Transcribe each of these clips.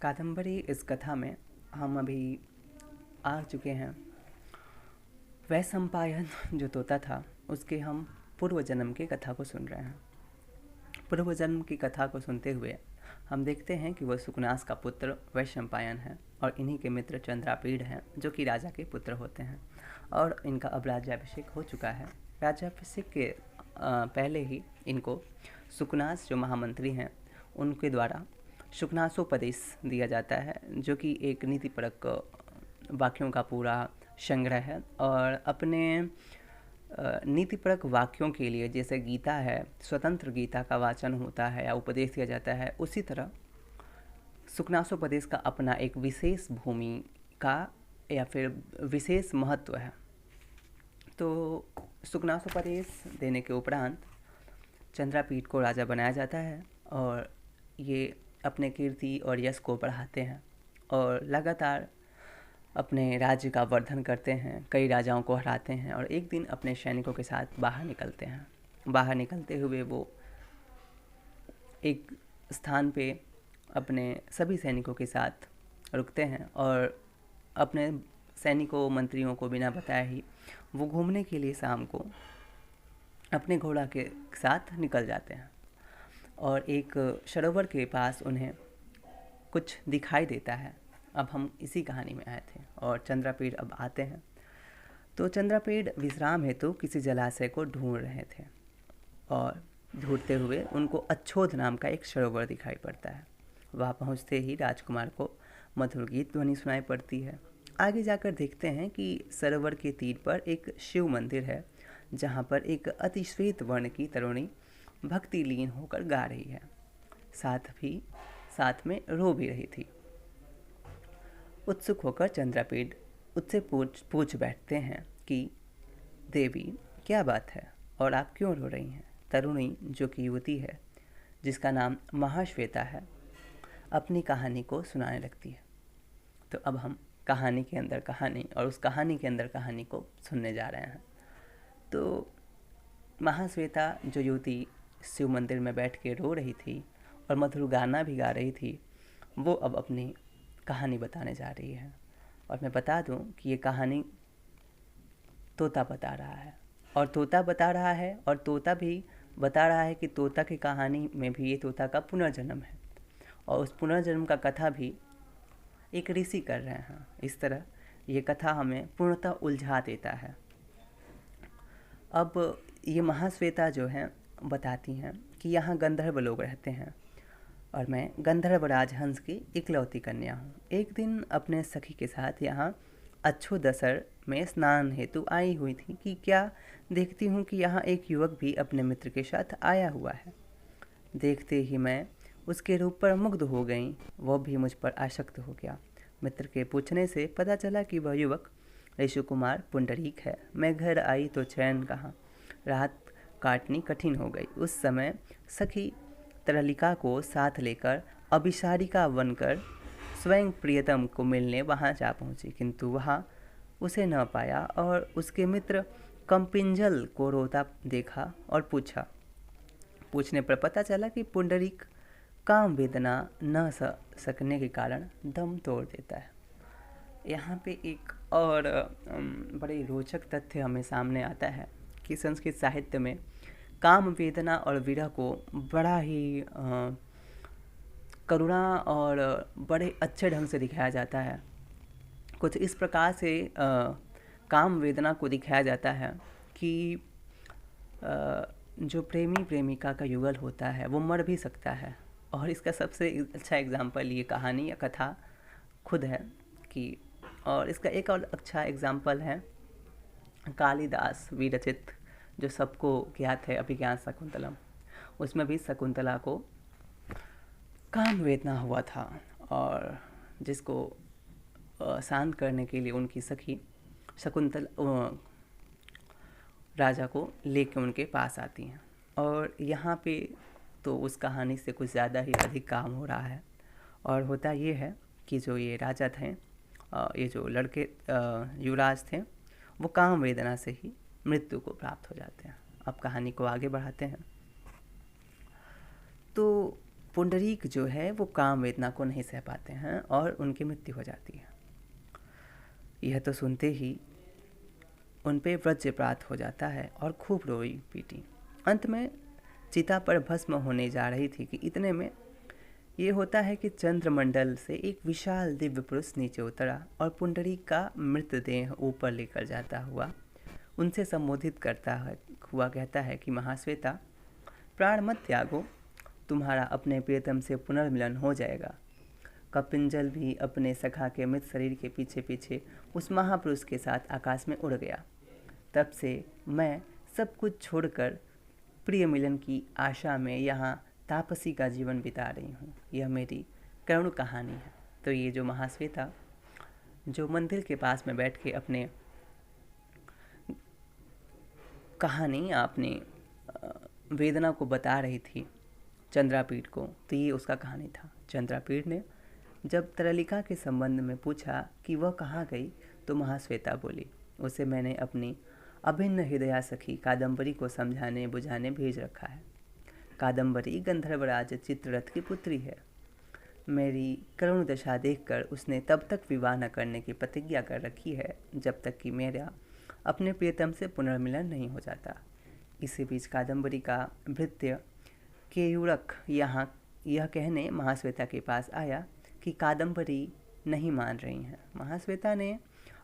कादम्बरी इस कथा में हम अभी आ चुके हैं। वैशंपायन जो तोता था उसके हम पूर्व जन्म की कथा को सुन रहे हैं। पूर्व जन्म की कथा को सुनते हुए हम देखते हैं कि वह सुकनास का पुत्र वैशंपायन है और इन्हीं के मित्र चंद्रापीड़ हैं जो कि राजा के पुत्र होते हैं और इनका अब राज्याभिषेक हो चुका है। राज्याभिषेक के पहले ही इनको सुकनास जो महामंत्री हैं उनके द्वारा सुकनासोपदेश दिया जाता है, जो कि एक नीतिपरक वाक्यों का पूरा संग्रह है। और अपने नीतिपरक वाक्यों के लिए जैसे गीता है, स्वतंत्र गीता का वाचन होता है या उपदेश दिया जाता है, उसी तरह सुकनासोपदेश का अपना एक विशेष भूमिका या फिर विशेष महत्व है। तो सुकनासोपदेश देने के उपरांत चंद्रापीठ को राजा बनाया जाता है और ये अपने कीर्ति और यश को बढ़ाते हैं और लगातार अपने राज्य का वर्धन करते हैं, कई राजाओं को हराते हैं और एक दिन अपने सैनिकों के साथ बाहर निकलते हैं। बाहर निकलते हुए वो एक स्थान पे अपने सभी सैनिकों के साथ रुकते हैं और अपने सैनिकों मंत्रियों को बिना बताए ही वो घूमने के लिए शाम को अपने घोड़ा के साथ निकल जाते हैं और एक सरोवर के पास उन्हें कुछ दिखाई देता है। अब हम इसी कहानी में आए थे और चंद्रापीड़ अब आते हैं। तो चंद्रापीड़ विश्राम हेतु किसी जलाशय को ढूंढ रहे थे और ढूंढते हुए उनको अच्छोध नाम का एक सरोवर दिखाई पड़ता है। वहाँ पहुँचते ही राजकुमार को मधुर गीत ध्वनि सुनाई पड़ती है। आगे जाकर देखते हैं कि सरोवर के तीर पर एक शिव मंदिर है, जहाँ पर एक अति श्वेत वर्ण की तरुणी भक्ति लीन होकर गा रही है, साथ में रो भी रही थी। उत्सुक होकर चंद्रापीड़ उससे पूछ बैठते हैं कि देवी क्या बात है और आप क्यों रो रही हैं। तरुणी जो कि युवती है जिसका नाम महाश्वेता है अपनी कहानी को सुनाने लगती है। तो अब हम कहानी के अंदर कहानी और उस कहानी के अंदर कहानी को सुनने जा रहे हैं। तो महाश्वेता जो युवती शिव मंदिर में बैठ के रो रही थी और मधुर गाना भी गा रही थी, वो अब अपनी कहानी बताने जा रही है। और मैं बता दूं कि ये कहानी तोता बता रहा है और तोता बता रहा है और तोता भी बता रहा है कि तोता की कहानी में भी ये तोता का पुनर्जन्म है और उस पुनर्जन्म का कथा भी एक ऋषि कर रहे हैं। इस तरह ये कथा हमें पूर्णतः उलझा देता है। अब ये महाश्वेता जो हैं बताती हैं कि यहाँ गंधर्व लोग रहते हैं और मैं गंधर्व राजहंस की इकलौती कन्या हूँ। एक दिन अपने सखी के साथ यहाँ अच्छोदसर में स्नान हेतु आई हुई थी कि क्या देखती हूँ कि यहाँ एक युवक भी अपने मित्र के साथ आया हुआ है। देखते ही मैं उसके रूप पर मुग्ध हो गई, वह भी मुझ पर आसक्त हो गया। मित्र के पूछने से पता चला कि वह युवक ऋषि कुमार पुंडरीक है। मैं घर आई तो चैन कहाँ, रात काटनी कठिन हो गई। उस समय सखी तरलिका को साथ लेकर अभिसारिका बनकर स्वयं प्रियतम को मिलने वहाँ जा पहुँची, किंतु वहाँ उसे न पाया और उसके मित्र कंपिंजल को रोता देखा और पूछने पर पता चला कि पुंडरीक काम वेदना न सकने के कारण दम तोड़ देता है। यहाँ पे एक और बड़े रोचक तथ्य हमें सामने आता है कि संस्कृत साहित्य में काम वेदना और विरह को बड़ा ही करुणा और बड़े अच्छे ढंग से दिखाया जाता है। कुछ इस प्रकार से काम वेदना को दिखाया जाता है कि जो प्रेमी प्रेमिका का युगल होता है वो मर भी सकता है। और इसका सबसे अच्छा एग्जाम्पल ये कहानी या कथा खुद है कि, और इसका एक और अच्छा एग्जाम्पल है कालिदास विरचित जो सबको ज्ञात है अभिज्ञान शकुंतलम। उसमें भी शकुंतला को काम वेदना हुआ था और जिसको शांत करने के लिए उनकी सखी शकुंतल राजा को लेकर उनके पास आती हैं। और यहाँ पे तो उस कहानी से कुछ ज़्यादा ही अधिक काम हो रहा है और होता ये है कि जो ये राजा थे, ये जो लड़के युवराज थे, वो काम वेदना से ही मृत्यु को प्राप्त हो जाते हैं। अब कहानी को आगे बढ़ाते हैं। तो पुंडरीक जो है वो काम वेदना को नहीं सह पाते हैं और उनकी मृत्यु हो जाती है। यह तो सुनते ही उन पे वज्रपात हो जाता है और खूब रोई पीटी। अंत में चिता पर भस्म होने जा रही थी कि इतने में ये होता है कि चंद्रमंडल से एक विशाल दिव्य पुरुष नीचे उतरा और पुंडरीक का मृतदेह ऊपर लेकर जाता हुआ उनसे संबोधित करता हुआ कहता है कि महाश्वेता, प्राण मत त्यागो, तुम्हारा अपने प्रियतम से पुनर्मिलन हो जाएगा। कपिंजल भी अपने सखा के मृत शरीर के पीछे पीछे उस महापुरुष के साथ आकाश में उड़ गया। तब से मैं सब कुछ छोड़कर प्रिय मिलन की आशा में यहाँ तापसी का जीवन बिता रही हूँ। यह मेरी करुण कहानी है। तो ये जो महाश्वेता जो मंदिर के पास में बैठ के अपने कहानी अपनी वेदना को बता रही थी चंद्रापीठ को, तो ये उसका कहानी था। चंद्रापीठ ने जब तरलिका के संबंध में पूछा कि वह कहाँ गई, तो महाश्वेता बोली, उसे मैंने अपनी अभिन्न हृदया सखी कादम्बरी को समझाने बुझाने भेज रखा है। कादम्बरी गंधर्वराज चित्ररथ की पुत्री है। मेरी करुण दशा देखकर उसने तब तक विवाह न करने की प्रतिज्ञा कर रखी है जब तक कि मेरा अपने प्रियतम से पुनर्मिलन नहीं हो जाता। इसी बीच कादम्बरी का भृत्य केयूरक यहाँ यह कहने महाश्वेता के पास आया कि कादम्बरी नहीं मान रही हैं। महाश्वेता ने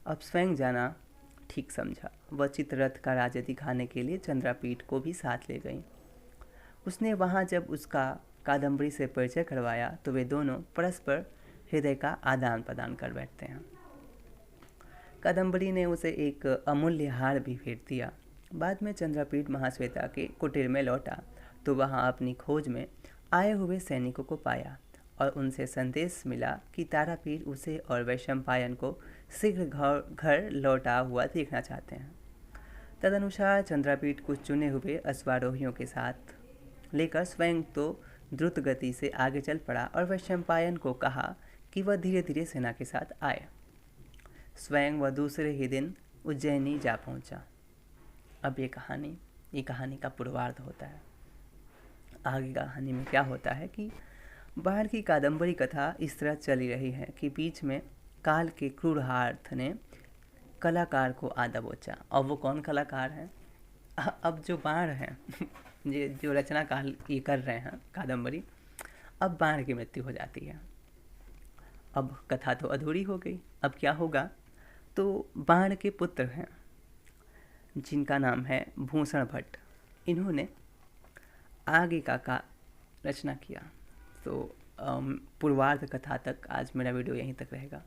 अब स्वयं जाना ठीक समझा। वह चित्ररथ का राज्य दिखाने के लिए चंद्रापीठ को भी साथ ले गई। उसने वहाँ जब उसका कादम्बरी से परिचय करवाया तो वे दोनों परस्पर हृदय का आदान प्रदान कर बैठते हैं। कादम्बरी ने उसे एक अमूल्य हार भी भेंट दिया। बाद में चंद्रापीठ महाश्वेता के कुटीर में लौटा तो वहाँ अपनी खोज में आए हुए सैनिकों को पाया और उनसे संदेश मिला कि तारापीठ उसे और वैशंपायन को शीघ्र घर लौटा हुआ देखना चाहते हैं। तदनुसार चंद्रापीठ कुछ चुने हुए अश्वारोहियों के साथ लेकर स्वयं तो द्रुत गति से आगे चल पड़ा और वैशंपायन को कहा कि वह धीरे धीरे सेना के साथ आए। स्वयं वह दूसरे ही दिन उज्जैनी जा पहुंचा। अब ये कहानी का पूर्वार्ध होता है। आगे कहानी में क्या होता है कि बाहर की कादम्बरी कथा इस तरह चली रही है कि बीच में काल के क्रूरहार्थ ने कलाकार को आ दबोचा। और वो कौन कलाकार है? अब जो बाण हैं ये जो रचना काल ये कर रहे हैं कादम्बरी, अब बाण की मृत्यु हो जाती है। अब कथा तो अधूरी हो गई। अब क्या होगा? तो बाण के पुत्र हैं जिनका नाम है भूषण भट्ट। इन्होंने आगे का रचना किया। तो पूर्वार्ध कथा तक आज मेरा वीडियो यहीं तक रहेगा।